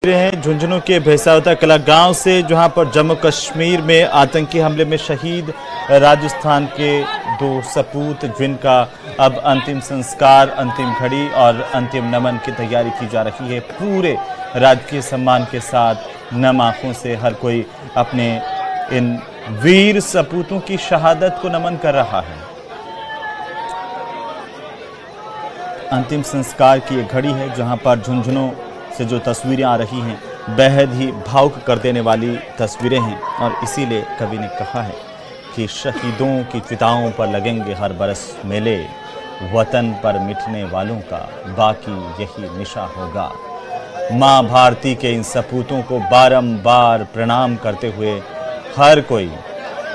हैं झुंझुनू के भैसावता कला गांव से, जहां पर जम्मू कश्मीर में आतंकी हमले में शहीद राजस्थान के दो सपूत, जिनका अब अंतिम संस्कार, अंतिम घड़ी और अंतिम नमन की तैयारी की जा रही है। पूरे राजकीय सम्मान के साथ नम आंखों से हर कोई अपने इन वीर सपूतों की शहादत को नमन कर रहा है। अंतिम संस्कार की एक घड़ी है, जहां पर झुंझुनू से जो तस्वीरें आ रही हैं बेहद ही भावुक कर देने वाली तस्वीरें हैं, और इसीलिए कवि ने कहा है कि शहीदों की चिताओं पर लगेंगे हर बरस मेले, वतन पर मिटने वालों का बाकी यही निशा होगा। माँ भारती के इन सपूतों को बारंबार प्रणाम करते हुए हर कोई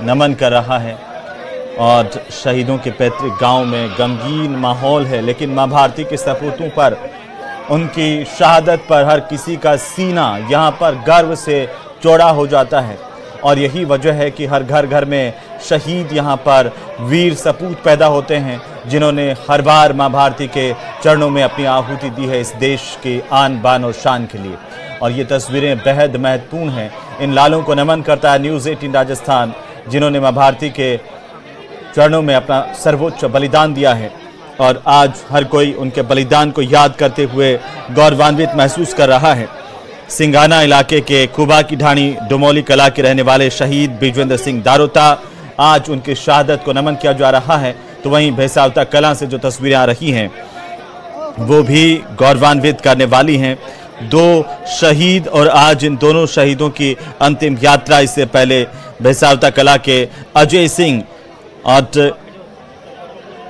नमन कर रहा है, और शहीदों के पैतृक गांव में गमगीन माहौल है। लेकिन माँ भारती के सपूतों पर, उनकी शहादत पर हर किसी का सीना यहाँ पर गर्व से चौड़ा हो जाता है, और यही वजह है कि हर घर घर में शहीद यहाँ पर वीर सपूत पैदा होते हैं, जिन्होंने हर बार माँ भारती के चरणों में अपनी आहुति दी है इस देश के आन बान और शान के लिए। और ये तस्वीरें बेहद महत्वपूर्ण हैं। इन लालों को नमन करता है न्यूज़ 18 राजस्थान, जिन्होंने माँ भारती के चरणों में अपना सर्वोच्च बलिदान दिया है, और आज हर कोई उनके बलिदान को याद करते हुए गौरवान्वित महसूस कर रहा है। सिंघाना इलाके के कुबा की ढाणी डुमोली कला के रहने वाले शहीद बिजवेंद्र सिंह दारोता, आज उनकी शहादत को नमन किया जा रहा है। तो वहीं भैसावता कला से जो तस्वीरें आ रही हैं वो भी गौरवान्वित करने वाली हैं। दो शहीद, और आज इन दोनों शहीदों की अंतिम यात्रा, इससे पहले भैसावता कला के अजय सिंह और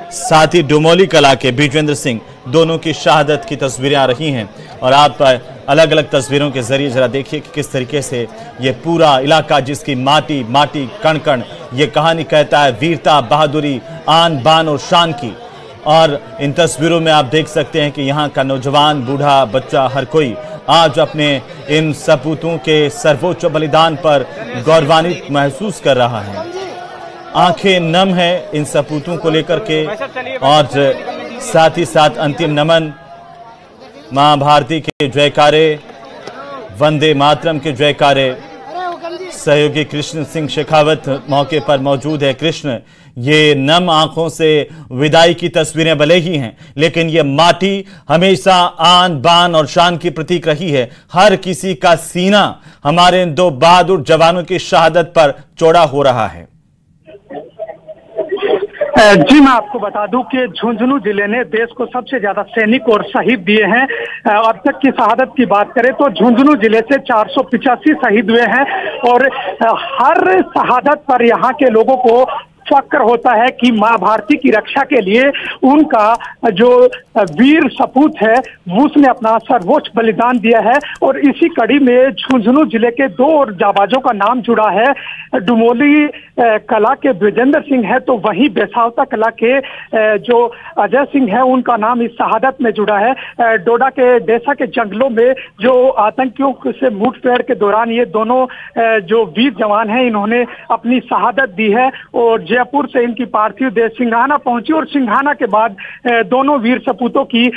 साथ ही डुमोली कला के बिजवेंद्र सिंह, दोनों की शहादत की तस्वीरें आ रही हैं। और आप अलग अलग तस्वीरों के जरिए जरा देखिए कि किस तरीके से ये पूरा इलाका, जिसकी माटी माटी कण कण ये कहानी कहता है वीरता, बहादुरी, आन बान और शान की। और इन तस्वीरों में आप देख सकते हैं कि यहाँ का नौजवान, बूढ़ा, बच्चा, हर कोई आज अपने इन सपूतों के सर्वोच्च बलिदान पर गौरवान्वित महसूस कर रहा है। आंखें नम है इन सपूतों को लेकर के, और साथ ही साथ अंतिम नमन, मां भारती के जयकारे, वंदे मातरम के जयकारे। सहयोगी कृष्ण सिंह शेखावत मौके पर मौजूद है। कृष्ण, ये नम आंखों से विदाई की तस्वीरें भले ही हैं, लेकिन ये माटी हमेशा आन बान और शान की प्रतीक रही है। हर किसी का सीना हमारे इन दो बहादुर जवानों की शहादत पर चौड़ा हो रहा है। जी, मैं आपको बता दूं कि झुंझुनू जिले ने देश को सबसे ज्यादा सैनिक और शहीद दिए हैं। अब तक की शहादत की बात करें तो झुंझुनू जिले से 485 शहीद हुए हैं, और हर शहादत पर यहाँ के लोगों को फक्र होता है कि माँ भारती की रक्षा के लिए उनका जो वीर सपूत है उसने अपना सर्वोच्च बलिदान दिया है। और इसी कड़ी में झुंझुनू जिले के दो और जाबाजों का नाम जुड़ा है। डुमोली कला के बिजेंद्र सिंह है, तो वहीं भैसावता कला के जो अजय सिंह है उनका नाम इस शहादत में जुड़ा है। डोडा के डेसा के जंगलों में जो आतंकियों से मुठभेड़ के दौरान ये दोनों जो वीर जवान हैं, इन्होंने अपनी शहादत दी है। और जयपुर से इनकी पार्थिव देह सिंघाना पहुंची, और सिंघाना के बाद दोनों वीर सपूतों की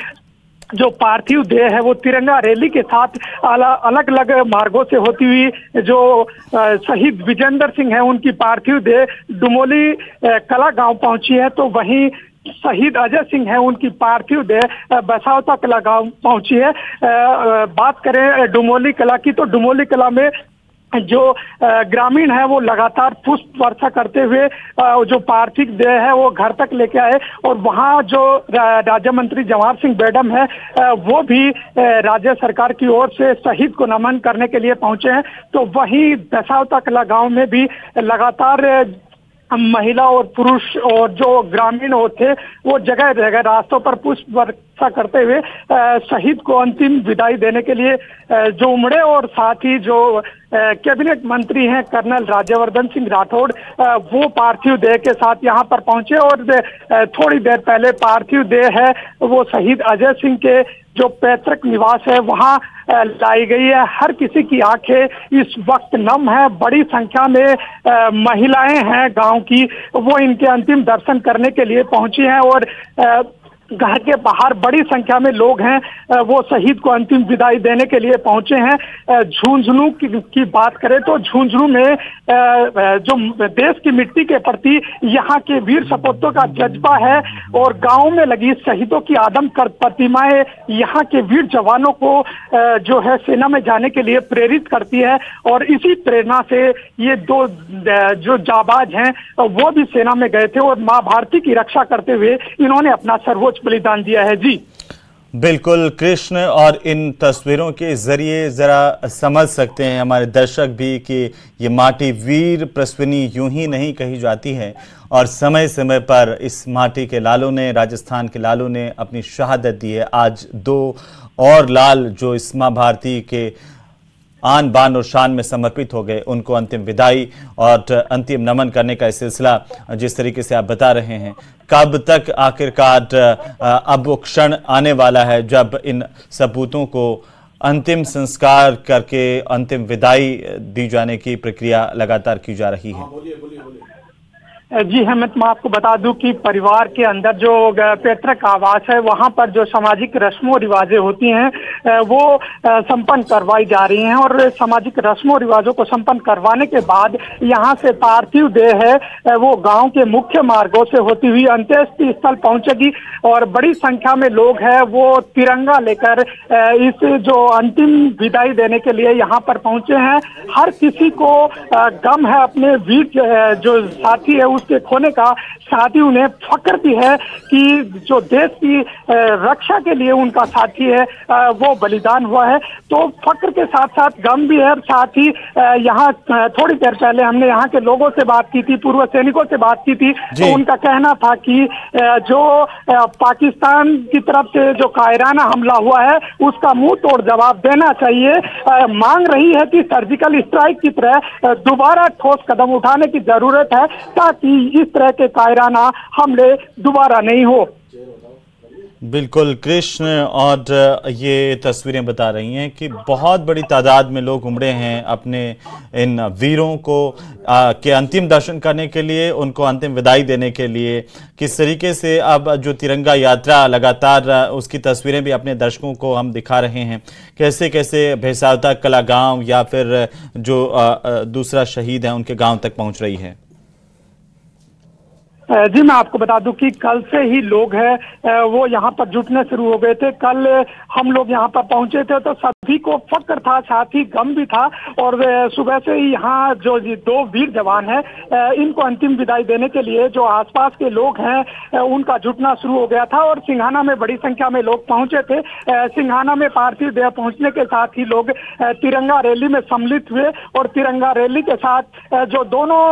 जो पार्थिव देह है वो तिरंगा रैली के साथ अलग अलग मार्गों से होती हुई जो शहीद बिजेंद्र सिंह है उनकी पार्थिव देह डुमोली कला गांव पहुंची है। तो वहीं शहीद अजय सिंह है उनकी पार्थिव देह भैसावता कला गांव पहुंची है। बात करें डुमोली कला की, तो डुमोली कला में जो ग्रामीण है वो लगातार पुष्प वर्षा करते हुए जो पार्थिव देह है वो घर तक लेके आए, और वहाँ जो राज्य मंत्री जवाहर सिंह बेडम है वो भी राज्य सरकार की ओर से शहीद को नमन करने के लिए पहुंचे हैं। तो वहीं भैसावता कला गांव में भी लगातार महिला और पुरुष और जो ग्रामीण थे वो जगह जगह रास्तों पर पुष्प वर्षा करते हुए शहीद को अंतिम विदाई देने के लिए जो उमड़े। और साथ ही जो कैबिनेट मंत्री हैं कर्नल राज्यवर्धन सिंह राठौड़, वो पार्थिव देह के साथ यहाँ पर पहुंचे, और थोड़ी देर पहले पार्थिव देह है वो शहीद अजय सिंह के जो पैतृक निवास है वहाँ लाई गई है। हर किसी की आंखें इस वक्त नम है। बड़ी संख्या में महिलाएं हैं गांव की, वो इनके अंतिम दर्शन करने के लिए पहुंची हैं, और घर के बाहर बड़ी संख्या में लोग हैं, वो शहीद को अंतिम विदाई देने के लिए पहुंचे हैं। झुंझुनू की बात करें तो झुंझुनू में जो देश की मिट्टी के प्रति यहाँ के वीर सपूतों का जज्बा है और गांव में लगी शहीदों की आदमकद प्रतिमाएं यहाँ के वीर जवानों को जो है सेना में जाने के लिए प्रेरित करती है। और इसी प्रेरणा से ये दो जो जाबाज हैं वो भी सेना में गए थे और माँ भारती की रक्षा करते हुए इन्होंने अपना सर्वोच्च बलिदान दिया है। जी बिल्कुल कृष्ण, और इन तस्वीरों के जरिए जरा समझ सकते हैं हमारे दर्शक भी कि ये माटी वीर प्रसवनी यूं ही नहीं कही जाती है और समय समय पर इस माटी के लालों ने, राजस्थान के लालों ने अपनी शहादत दी है। आज दो और लाल जो इस माँ भारती के आन बान और शान में समर्पित हो गए, उनको अंतिम विदाई और अंतिम नमन करने का सिलसिला जिस तरीके से आप बता रहे हैं, कब तक आखिरकार अब वो क्षण आने वाला है जब इन सपूतों को अंतिम संस्कार करके अंतिम विदाई दी जाने की प्रक्रिया लगातार की जा रही है। जी हेमंत, मैं आपको बता दूं कि परिवार के अंदर जो पैतृक आवास है वहां पर जो सामाजिक रस्मों रिवाजें होती हैं वो संपन्न करवाई जा रही हैं और सामाजिक रस्मों रिवाजों को संपन्न करवाने के बाद यहां से पार्थिव देह है वो गांव के मुख्य मार्गों से होती हुई अंत्येष्टि स्थल पहुंचेगी और बड़ी संख्या में लोग हैं वो तिरंगा लेकर इस जो अंतिम विदाई देने के लिए यहाँ पर पहुंचे हैं। हर किसी को गम है अपने वीर जो साथी है उसके खोने का, साथ ही उन्हें फक्र भी है कि जो देश की रक्षा के लिए उनका साथी है वो बलिदान हुआ है। तो फक्र के साथ साथ गम भी है। साथ ही यहाँ थोड़ी देर पहले हमने यहाँ के लोगों से बात की थी, पूर्व सैनिकों से बात की थी, तो उनका कहना था कि जो पाकिस्तान की तरफ से जो कायराना हमला हुआ है उसका मुंह तोड़ जवाब देना चाहिए। मांग रही है कि सर्जिकल स्ट्राइक की तरह दोबारा ठोस कदम उठाने की जरूरत है ताकि इस तरह के कायराना हमले दोबारा नहीं हो। बिल्कुल कृष्ण, और ये तस्वीरें बता रही हैं कि बहुत बड़ी तादाद में लोग उमड़े हैं अपने इन वीरों को के अंतिम दर्शन करने के लिए, उनको अंतिम विदाई देने के लिए। किस तरीके से अब जो तिरंगा यात्रा लगातार उसकी तस्वीरें भी अपने दर्शकों को हम दिखा रहे हैं, कैसे कैसे भैसावता कला गांव या फिर जो दूसरा शहीद है उनके गांव तक पहुंच रही है। जी मैं आपको बता दूं कि कल से ही लोग हैं वो यहाँ पर जुटने शुरू हो गए थे। कल हम लोग यहाँ पर पहुंचे थे तो सभी को फक्र था, साथ ही गम भी था और सुबह से ही यहाँ जो दो वीर जवान हैं इनको अंतिम विदाई देने के लिए जो आसपास के लोग हैं उनका जुटना शुरू हो गया था और सिंघाना में बड़ी संख्या में लोग पहुंचे थे। सिंघाना में पार्थिव देह पहुंचने के साथ ही लोग तिरंगा रैली में सम्मिलित हुए और तिरंगा रैली के साथ जो दोनों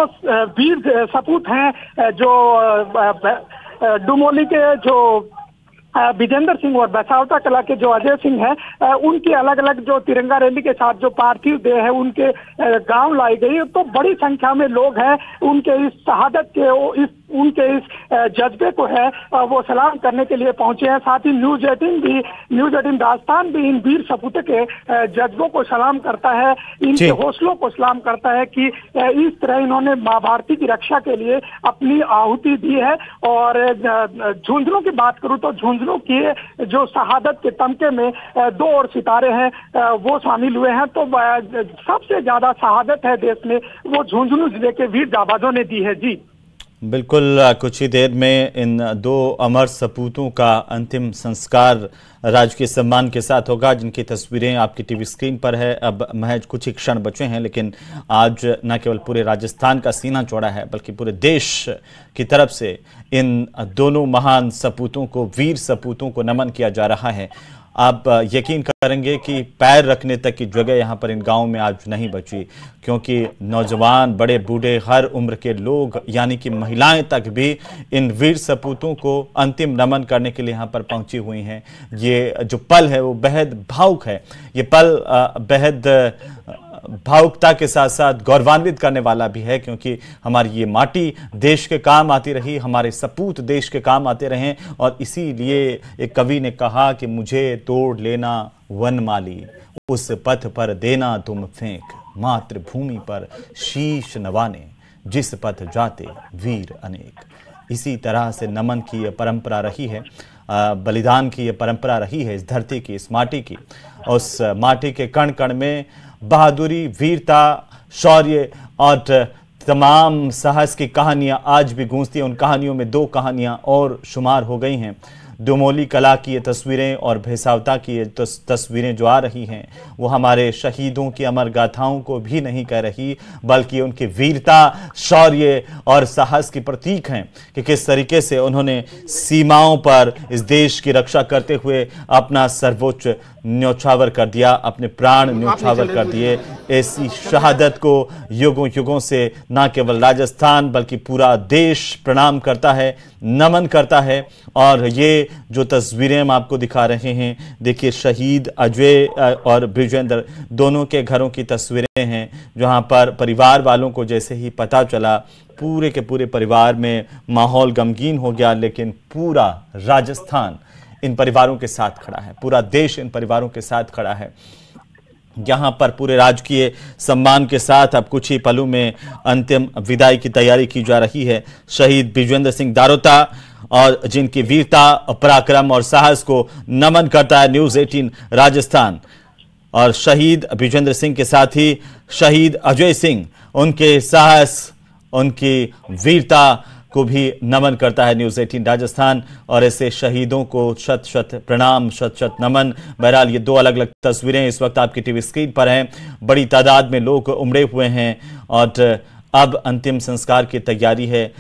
वीर सपूत हैं जो डुमोली के जो विजेंद्र सिंह और बसावता कला के जो अजय सिंह हैं उनकी अलग अलग जो तिरंगा रैली के साथ जो पार्थिव देह है उनके गांव लाई गई। तो बड़ी संख्या में लोग हैं उनके इस शहादत के उनके इस जज्बे को है वो सलाम करने के लिए पहुंचे हैं। साथ ही न्यूज़ 18 राजस्थान भी इन वीर सपूतों के जज्बों को सलाम करता है, इनके हौसलों को सलाम करता है कि इस तरह इन्होंने माँ भारती की रक्षा के लिए अपनी आहुति दी है। और झुंझुनू की बात करूं तो झुंझुनू की जो शहादत के तमके में 2 और सितारे हैं वो शामिल हुए हैं। तो सबसे ज्यादा शहादत है देश में वो झुंझुनू जिले के वीर जाबाजों ने दी है। जी बिल्कुल, कुछ ही देर में इन 2 अमर सपूतों का अंतिम संस्कार राजकीय सम्मान के साथ होगा, जिनकी तस्वीरें आपकी टीवी स्क्रीन पर है। अब महज कुछ ही क्षण बचे हैं, लेकिन आज न केवल पूरे राजस्थान का सीना चौड़ा है बल्कि पूरे देश की तरफ से इन दोनों महान सपूतों को, वीर सपूतों को नमन किया जा रहा है। आप यकीन करेंगे कि पैर रखने तक की जगह यहाँ पर इन गाँव में आज नहीं बची, क्योंकि नौजवान, बड़े बूढ़े, हर उम्र के लोग यानी कि महिलाएं तक भी इन वीर सपूतों को अंतिम नमन करने के लिए यहाँ पर पहुंची हुई हैं। ये जो पल है वो बेहद भावुक है। ये पल बेहद भावुकता के साथ साथ गौरवान्वित करने वाला भी है, क्योंकि हमारी ये माटी देश के काम आती रही, हमारे सपूत देश के काम आते रहें। और इसीलिए एक कवि ने कहा कि मुझे तोड़ लेना वनमाली, उस पथ पर देना तुम फेंक, मातृभूमि पर शीश नवाने, जिस पथ जाते वीर अनेक। इसी तरह से नमन की ये परंपरा रही है, बलिदान की ये परंपरा रही है इस धरती की, इस माटी की। उस माटी के कण कण में बहादुरी, वीरता, शौर्य और तमाम साहस की कहानियां आज भी गूंजती हैं। उन कहानियों में 2 कहानियां और शुमार हो गई हैं। दुमोली कला की ये तस्वीरें और भैसावता की ये तस्वीरें जो आ रही हैं, वो हमारे शहीदों की अमर गाथाओं को भी नहीं कह रही, बल्कि उनकी वीरता, शौर्य और साहस की प्रतीक हैं कि किस तरीके से उन्होंने सीमाओं पर इस देश की रक्षा करते हुए अपना सर्वोच्च न्यौछावर कर दिया, अपने प्राण न्यौछावर कर दिए। ऐसी शहादत को युगों युगों से न केवल राजस्थान बल्कि पूरा देश प्रणाम करता है, नमन करता है। और ये जो तस्वीरें हम आपको दिखा रहे हैं, देखिए शहीद अजय और बृजेंद्र दोनों के घरों की तस्वीरें हैं, जहां पर परिवार वालों को जैसे ही पता चला, पूरे के पूरे परिवार में माहौल गमगीन हो गया। लेकिन पूरा राजस्थान इन परिवारों के साथ खड़ा है, पूरा देश इन परिवारों के साथ खड़ा है। यहाँ पर पूरे राजकीय सम्मान के साथ अब कुछ ही पलों में अंतिम विदाई की तैयारी की जा रही है। शहीद बृजेंद्र सिंह दारोता और जिनकी वीरता, पराक्रम और साहस को नमन करता है न्यूज़ 18 राजस्थान। और शहीद बृजेंद्र सिंह के साथ ही शहीद अजय सिंह, उनके साहस, उनकी वीरता को भी नमन करता है न्यूज़ 18 राजस्थान। और ऐसे शहीदों को शत शत प्रणाम, शत शत नमन। बहरहाल ये 2 अलग अलग तस्वीरें इस वक्त आपकी टीवी स्क्रीन पर हैं। बड़ी तादाद में लोग उमड़े हुए हैं और अब अंतिम संस्कार की तैयारी है।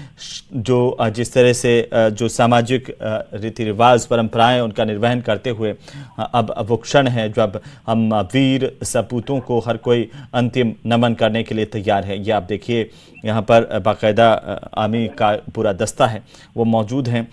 जो जिस तरह से जो सामाजिक रीति रिवाज, परंपराएं, उनका निर्वहन करते हुए अब वो क्षण है जब हम वीर सपूतों को हर कोई अंतिम नमन करने के लिए तैयार है। ये आप देखिए, यहाँ पर बाकायदा आर्मी का पूरा दस्ता है, वो मौजूद हैं।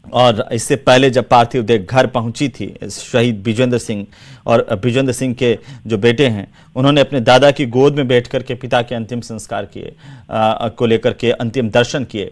और इससे पहले जब पार्थिव देह घर पहुंची थी शहीद बृजेंद्र सिंह और बृजेंद्र सिंह के जो बेटे हैं, उन्होंने अपने दादा की गोद में बैठकर के पिता के अंतिम संस्कार किए, को लेकर के अंतिम दर्शन किए।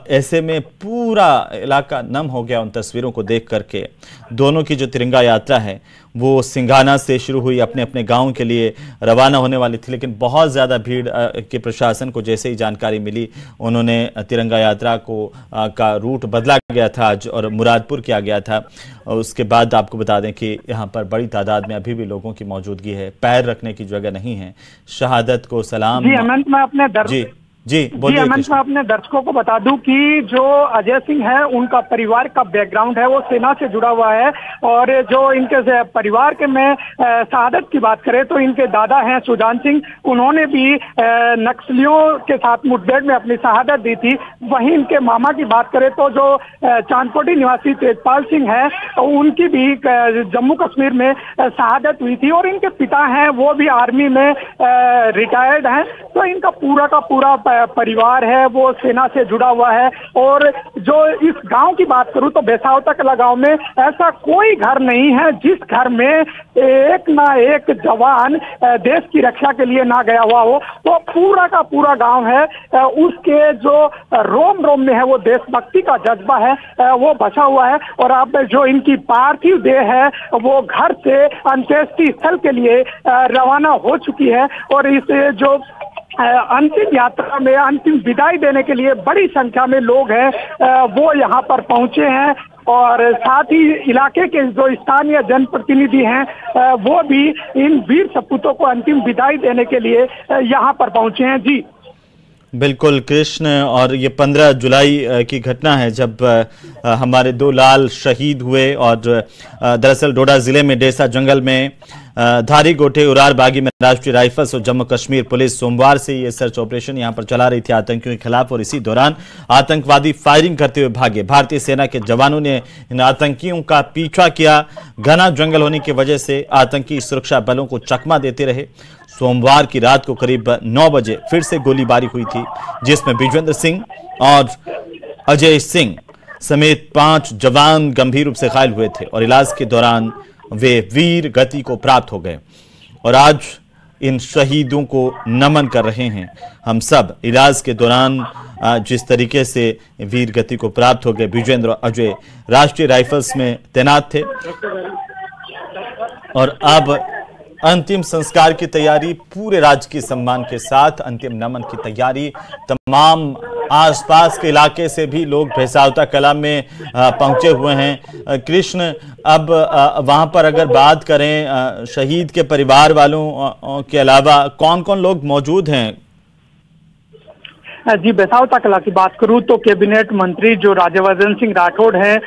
ऐसे में पूरा इलाका नम हो गया उन तस्वीरों को देख करके। दोनों की जो तिरंगा यात्रा है वो सिंघाना से शुरू हुई, अपने अपने गांव के लिए रवाना होने वाली थी। लेकिन बहुत ज़्यादा भीड़ के प्रशासन को जैसे ही जानकारी मिली, उन्होंने तिरंगा यात्रा को का रूट बदला गया था आज और मुरादपुर किया गया था। उसके बाद आपको बता दें कि यहाँ पर बड़ी तादाद में अभी भी लोगों की मौजूदगी है, पैर रखने की जगह नहीं है। शहादत को सलाम। जी अनंत, मैं अपने जी बोलिए। अनंत, मैं अपने दर्शकों को बता दूं कि जो अजय सिंह है, उनका परिवार का बैकग्राउंड है वो सेना से जुड़ा हुआ है। और जो इनके परिवार के में शहादत की बात करें तो इनके दादा हैं सुजान सिंह, उन्होंने भी नक्सलियों के साथ मुठभेड़ में अपनी शहादत दी थी। वहीं इनके मामा की बात करें तो जो चांदकोटी निवासी तेजपाल सिंह है, उनकी भी जम्मू कश्मीर में शहादत हुई थी। और इनके पिता हैं वो भी आर्मी में रिटायर्ड हैं। तो इनका पूरा का पूरा परिवार है वो सेना से जुड़ा हुआ है। और जो इस गांव की बात करूं तो भैसावता कला गांव में ऐसा कोई घर नहीं है जिस घर में एक ना एक जवान देश की रक्षा के लिए ना गया हुआ हो। तो पूरा का पूरा गांव है, उसके जो रोम रोम में है वो देशभक्ति का जज्बा है, वो बचा हुआ है। और अब जो इनकी पार्थिव देह है वो घर से अंत्येष्टि स्थल के लिए रवाना हो चुकी है। और इस जो अंतिम यात्रा में अंतिम विदाई देने के लिए बड़ी संख्या में लोग हैं, वो यहाँ पर पहुंचे हैं। और साथ ही इलाके के जो स्थानीय जनप्रतिनिधि हैं, वो भी इन वीर सपूतों को अंतिम विदाई देने के लिए यहाँ पर पहुंचे हैं। जी बिल्कुल कृष्ण, और ये 15 जुलाई की घटना है जब हमारे 2 लाल शहीद हुए। और दरअसल डोडा जिले में डेसा जंगल में धारी गोटे उरार बागी में राष्ट्रीय राइफल्स और जम्मू कश्मीर पुलिस सोमवार से ये सर्च ऑपरेशन यहां पर चला रही थी आतंकियों के खिलाफ। और इसी दौरान आतंकवादी फायरिंग करते हुए भागे। भारतीय सेना के जवानों ने इन आतंकियों का पीछा किया। घना जंगल होने की वजह से आतंकी सुरक्षा बलों को चकमा देते रहे। सोमवार की रात को करीब 9 बजे फिर से गोलीबारी हुई थी, जिसमें बृजेंद्र सिंह और अजय सिंह समेत 5 जवान गंभीर रूप से घायल हुए थे और इलाज के दौरान वे वीर गति को प्राप्त हो गए। और आज इन शहीदों को नमन कर रहे हैं हम सब। इलाज के दौरान जिस तरीके से वीर गति को प्राप्त हो गए, बृजेंद्र और अजय राष्ट्रीय राइफल्स में तैनात थे। और अब अंतिम संस्कार की तैयारी पूरे राजकीय सम्मान के साथ, अंतिम नमन की तैयारी तमाम आसपास के इलाके से भी लोग भैसावता कला में पहुंचे हुए हैं। कृष्ण, अब वहां पर अगर बात करें शहीद के परिवार वालों के अलावा कौन कौन लोग मौजूद हैं? जी, भैसावता कला की बात करूं तो कैबिनेट मंत्री जो राज्यवर्धन सिंह राठौड़ हैं,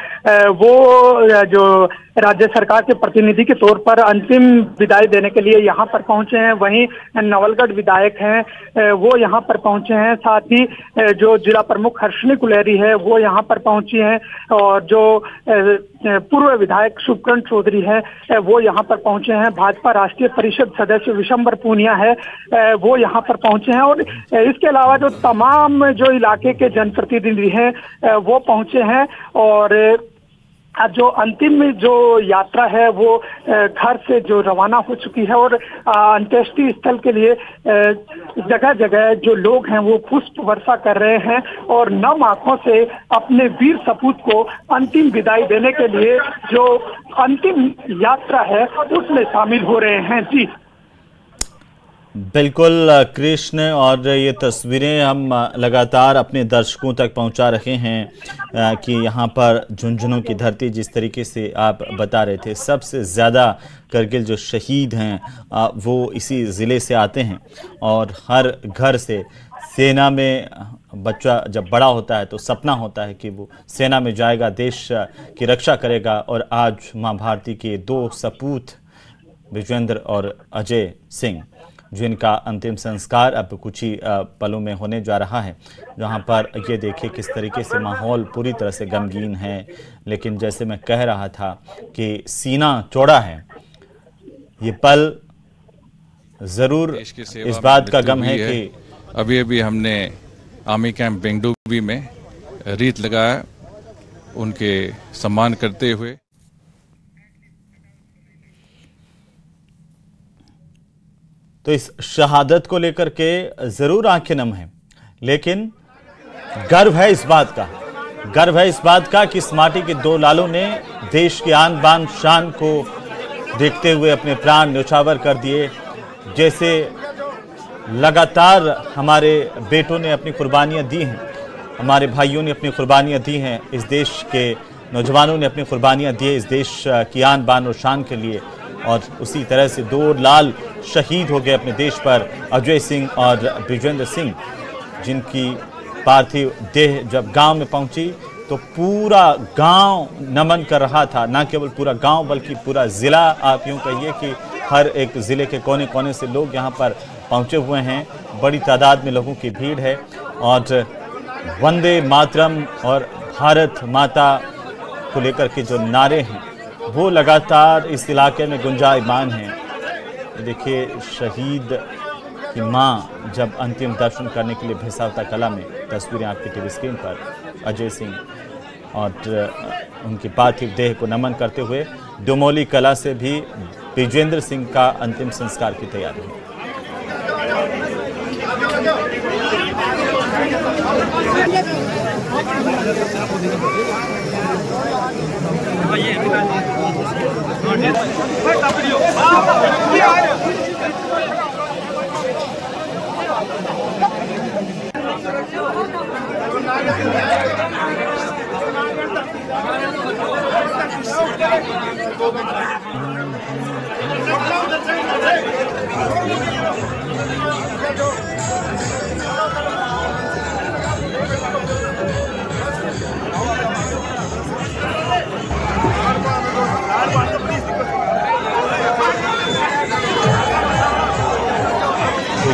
वो जो राज्य सरकार के प्रतिनिधि के तौर पर अंतिम विदाई देने के लिए यहाँ पर पहुंचे हैं। वहीं नवलगढ़ विधायक हैं, वो यहाँ पर पहुंचे हैं। साथ ही जो जिला प्रमुख हर्षिनी कुलेरी है वो यहाँ पर पहुंची हैं, और जो पूर्व विधायक शुभकरण चौधरी है वो यहाँ पर पहुंचे हैं। भाजपा राष्ट्रीय परिषद सदस्य विशंबर पूनिया है, वो यहाँ पर पहुंचे हैं। और इसके अलावा जो तमाम जो इलाके के जनप्रतिनिधि हैं वो पहुंचे हैं। और जो अंतिम जो यात्रा है वो घर से जो रवाना हो चुकी है, और अंत्येष्टि स्थल के लिए जगह जगह जो लोग हैं वो पुष्प वर्षा कर रहे हैं, और नम आंखों से अपने वीर सपूत को अंतिम विदाई देने के लिए जो अंतिम यात्रा है उसमें शामिल हो रहे हैं। जी बिल्कुल कृष्ण, और ये तस्वीरें हम लगातार अपने दर्शकों तक पहुंचा रहे हैं कि यहाँ पर झुंझुनू की धरती, जिस तरीके से आप बता रहे थे, सबसे ज़्यादा करगिल जो शहीद हैं वो इसी ज़िले से आते हैं। और हर घर से सेना में बच्चा जब बड़ा होता है तो सपना होता है कि वो सेना में जाएगा, देश की रक्षा करेगा। और आज माँ भारती के दो सपूत विजेंद्र और अजय सिंह, जिनका अंतिम संस्कार अब कुछ ही पलों में होने जा रहा है, जहां पर ये देखिए किस तरीके से माहौल पूरी तरह से गमगीन है। लेकिन जैसे मैं कह रहा था कि सीना चौड़ा है, ये पल ज़रूर इस बात का गम है कि अभी अभी हमने आर्मी कैंप बेंगडुबी में रीत लगाया उनके सम्मान करते हुए। तो इस शहादत को लेकर के जरूर आंखें नम हैं, लेकिन गर्व है इस बात का कि इस माटी के दो लालों ने देश की आन बान शान को देखते हुए अपने प्राण न्यौछावर कर दिए। जैसे लगातार हमारे बेटों ने अपनी कुर्बानियां दी हैं, हमारे भाइयों ने अपनी कुर्बानियां दी हैं, इस देश के नौजवानों ने अपनी कुर्बानियां दी है इस देश की आन बान और शान के लिए। और उसी तरह से दो लाल शहीद हो गए अपने देश पर, अजय सिंह और विजेंद्र सिंह, जिनकी पार्थिव देह जब गांव में पहुंची तो पूरा गांव नमन कर रहा था। ना केवल पूरा गांव बल्कि पूरा ज़िला, आप यूँ कहिए कि हर एक ज़िले के कोने कोने से लोग यहां पर पहुंचे हुए हैं। बड़ी तादाद में लोगों की भीड़ है, और वंदे मातरम और भारत माता को लेकर के जो नारे हैं वो लगातार इस इलाके में गुंजायमान हैं। देखिए, शहीद की मां जब अंतिम दर्शन करने के लिए भैसावता कला में, तस्वीरें आपकी टीवी स्क्रीन पर, अजय सिंह और उनकी पार्थिव देह को नमन करते हुए डोमोली कला से भी विजेंद्र सिंह का अंतिम संस्कार की तैयारी है।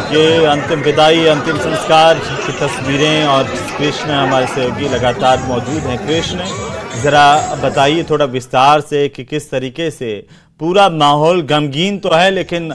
ये अंतिम विदाई, अंतिम संस्कार की तस्वीरें, और कृष्ण हमारे सहयोगी लगातार मौजूद हैं। कृष्ण, ज़रा बताइए थोड़ा विस्तार से कि किस तरीके से पूरा माहौल गमगीन तो है, लेकिन